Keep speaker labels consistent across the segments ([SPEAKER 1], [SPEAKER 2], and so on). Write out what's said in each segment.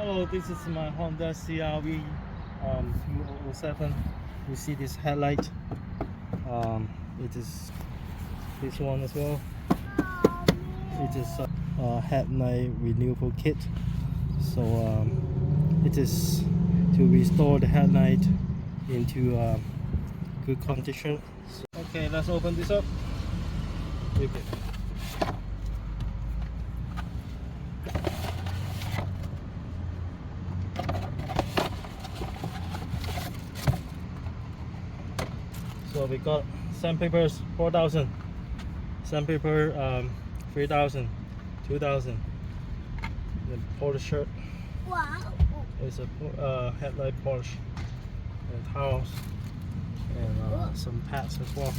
[SPEAKER 1] Hello, this is my Honda CRV 2007. You see this headlight. It is this one as well. It is a headlight renewal kit. So it is to restore the headlight into good condition. So, okay, let's open this up. Okay. So we got sandpapers 4,000, sandpaper 3,000, 2,000. The polish shirt.
[SPEAKER 2] Wow.
[SPEAKER 1] It's a headlight polish, and towels, and some pads as well.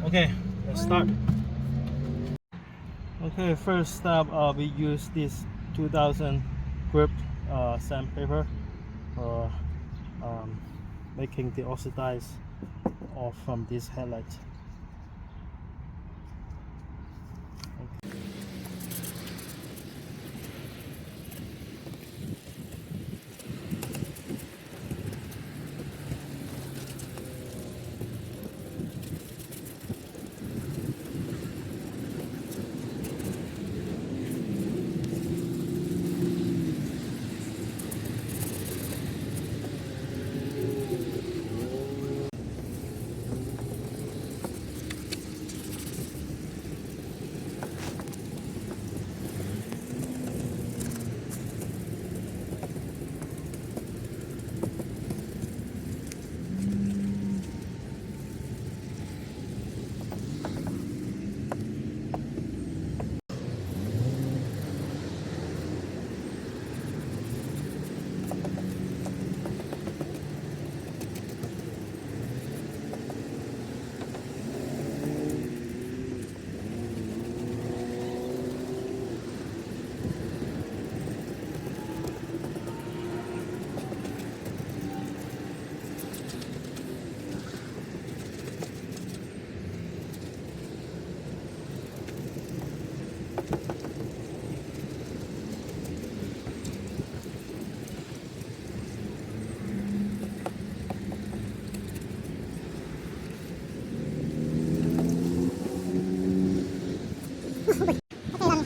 [SPEAKER 1] Okay, let's start. Okay, first step, we use this 2,000 grip sandpaper for making the oxidize off from this headlight.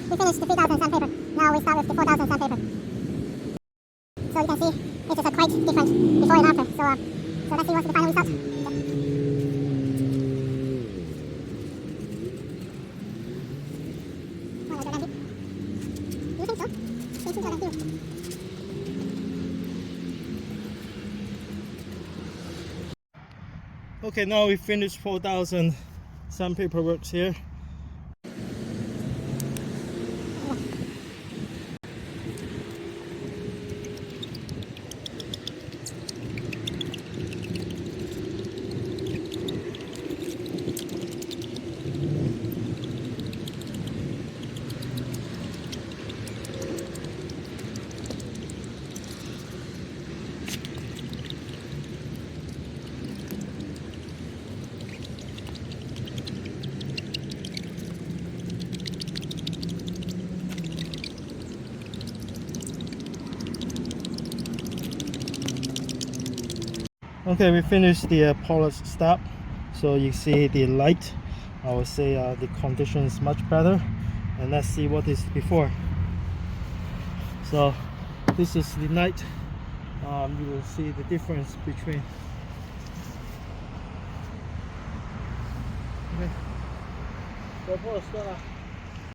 [SPEAKER 2] We finished the 3,000 sandpaper. Now we start with the 4,000 sandpaper. So you can see it is quite different before and after. So let's see what's the final result. You think so?
[SPEAKER 1] Okay, now we finished 4,000 sandpaper works here. Okay, we finished the polish step. So you see the light, I would say the condition is much better. And let's see what is before. So this is the night. You will see the difference between. Okay.